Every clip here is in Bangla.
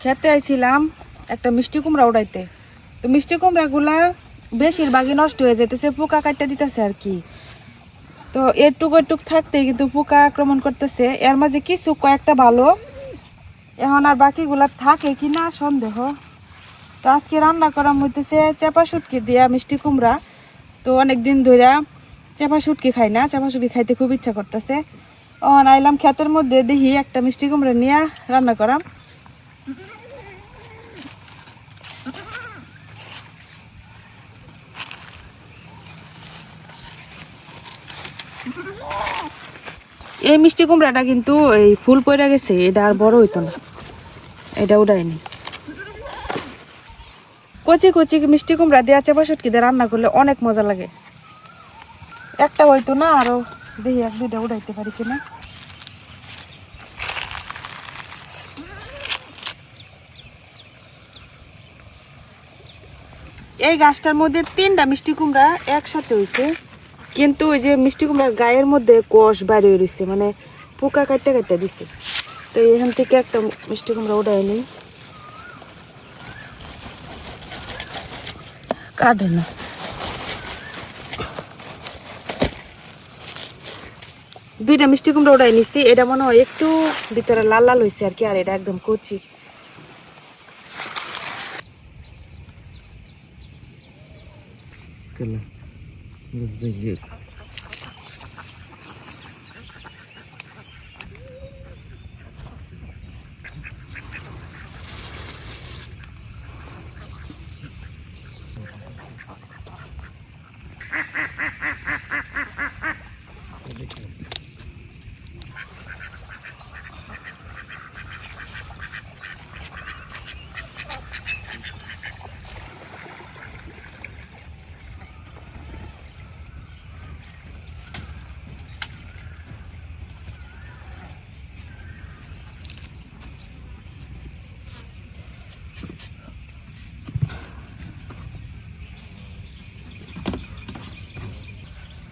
খেতে আইছিলাম একটা মিষ্টি কুমড়া উড়াইতে। তো মিষ্টি কুমড়াগুলা বেশিরভাগই নষ্ট হয়ে যেতেছে, পোকা কাটতে দিতেছে আর কি। তো এটুক থাকতেই কিন্তু পোকা আক্রমণ করতেছে। এর মাঝে কিছু কয়েকটা ভালো, এখন আর বাকিগুলা থাকে কিনা সন্দেহ। তো আজকে রান্না করা হইতেছে চাপা শুটকি দিয়া মিষ্টি কুমড়া। তো অনেকদিন ধরে চাপা শুটকি খাই না, চাপা শুটকি খাইতে খুব ইচ্ছা করতেছে। আইলাম ক্ষেতের মধ্যে, দেখি একটা মিষ্টি কুমড়া নিয়ে রান্না করাম। এই মিষ্টি কুমড়াটা কিন্তু এই ফুল পড়ে গেছে, এটা আর বড় হইতো না, এটা উড়াইনি। কচি কচি মিষ্টি কুমড়া দিয়ে চাপা শুটকি দিয়ে রান্না করলে অনেক মজা লাগে। একটা হইতো না, আরো দেখি এক দুইটা উড়াইতে পারি কিনা। এই গাছটার মধ্যে 3টা মিষ্টি কুমড়া একসাথে হয়েছে, কিন্তু ওই যে মিষ্টি কুমড়ার গায়ের মধ্যে কষ বাইরে রয়েছে, মানে পোকা কাটতে কাটতে দিছে। তো এখান থেকে একটা মিষ্টি কুমড়া উঠাই নি, কাটে না। দুইটা মিষ্টি কুমড়া উঠাই নিছি, এটা মনে হয় একটু ভিতরে লাল লাল হয়েছে আর কি, আর এটা একদম কচি। That's very good.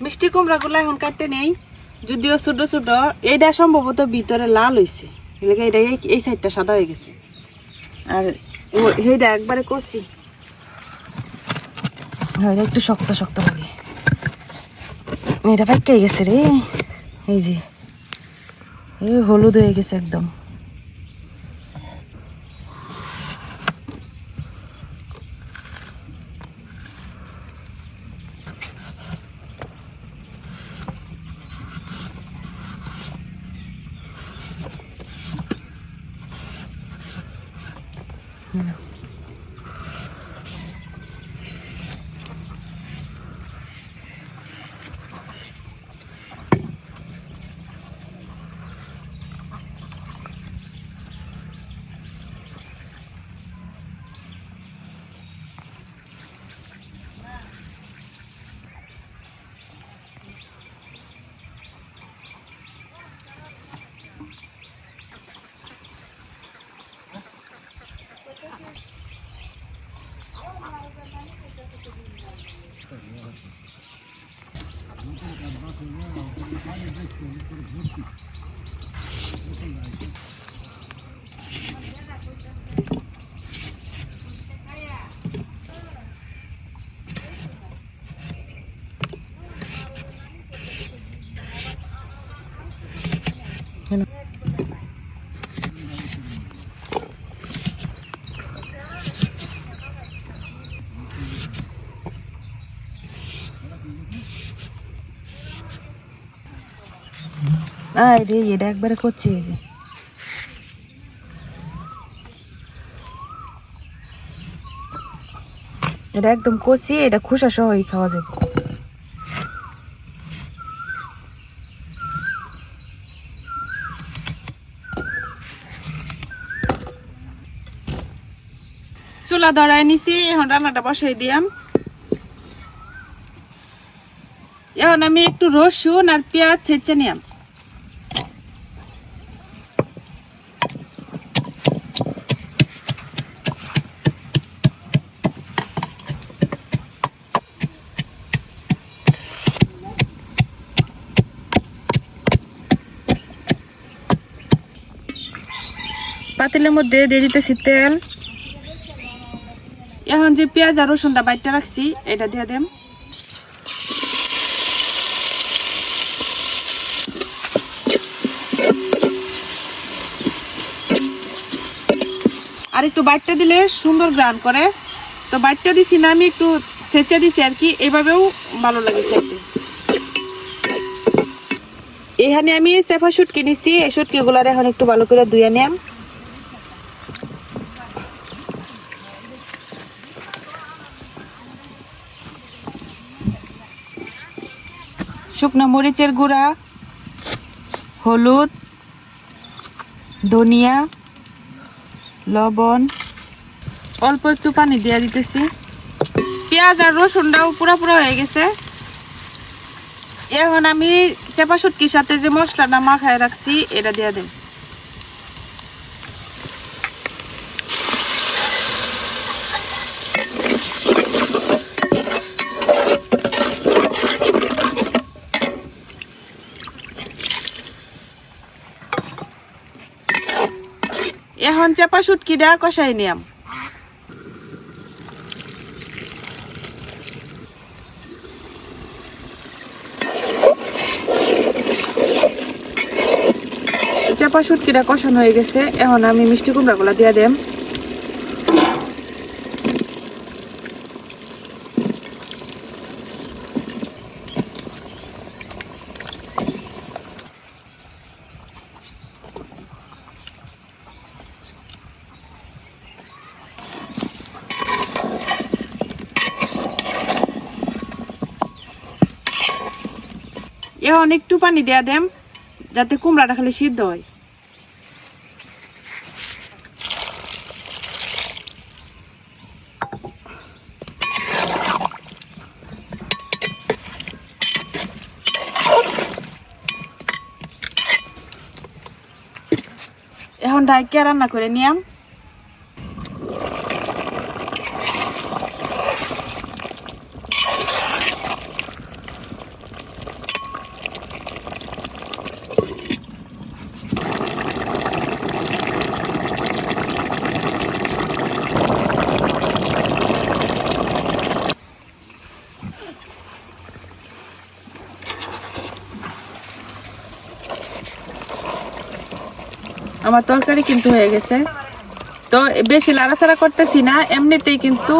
মিষ্টি কুমড়া গুলা এখন কাটতে নেই, যদিও ছোট ছোট। এইটা সম্ভবত ভিতরে লাল হয়েছে, এটা এই সাইডটা সাদা হয়ে গেছে, আর এইটা একবারে কষি। এটা একটু শক্ত শক্ত লাগে, এটা পাইকে গেছে রে। এই যে এই হলুদ হয়ে গেছে একদম। রে এটা একবারে করছি, এটা একদম কষি, এটা খোসা সহই খাওয়া যাবে। চুলা ধরাই নিছি, এখন রান্নাটা বসাই দিয়াম। এখন আমি একটু রসুন আর পেঁয়াজ ছেঁচে নিয়াম। পাতিলের মধ্যে দিয়ে দিতেছি তেল। এখন যে পেঁয়াজ আর রসুনটা বাইটটা রাখছি এটা দিয়ে দেম। আর একটু বাইটটা দিলে সুন্দর গ্রান করে, তো বাইটটা দিছি না, আমি একটু ছেঁচে দিছি আর কি, এভাবেও ভালো লাগে খেতে। এখানে আমি চেপা শুটকি নিছি, এই শুটকিগুলার এখন একটু ভালো করে ধুয়ে নিলাম। শুকনো মরিচের গুঁড়া, হলুদ, ধনিয়া, লবণ, অল্প একটু পানি দিয়ে দিতেছি। পেঁয়াজ আর রসুনটাও পুরো হয়ে গেছে। এখন আমি চেপা শুটকির সাথে যে মশলাটা মাখায় রাখছি এটা দিয়ে দেব। এখন চেপা শুটকিটা কষাই নিয়াম। চেপা শুটকিটা কষানো হয়ে গেছে, এখন আমি মিষ্টি কুমড়াগুলো দিয়ে দেম। এখন একটু পানি দেয়া দেম যাতে কুমড়াটা খালি সিদ্ধ হয়। এখন ঢাইকে রান্না করে নিয়াম। আমার তরকারি কিন্তু হয়ে গেছে, তো বেশি লাড়াচাড়া করতেছি না, এমনিতেই কিন্তু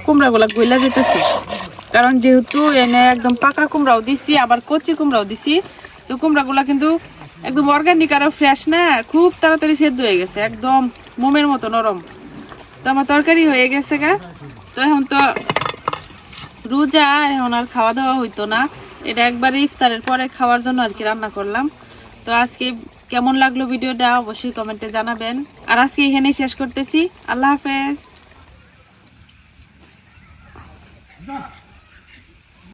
কুমড়াগুলা গইলা যেতেছে, কারণ যেহেতু এনে একদম পাকা কুমড়াও দিছি আবার কচি কুমড়াও দিছি, তো কুমড়াগুলা কিন্তু একদম অর্গানিক আর ফ্রেশ না, খুব তাড়াতাড়ি সেদ্ধ হয়ে গেছে, একদম মোমের মতো নরম। তো আমার তরকারি হয়ে গেছে গা। তো এখন তো রোজা, এখন আর খাওয়া দাওয়া হইতো না, এটা একবারে ইফতারের পরে খাওয়ার জন্য আর কি রান্না করলাম। তো আজকে কেমন লাগলো ভিডিওটা অবশ্যই কমেন্টে জানাবেন। আর আজকে এখানেই শেষ করতেছি। আল্লাহ হাফেজ।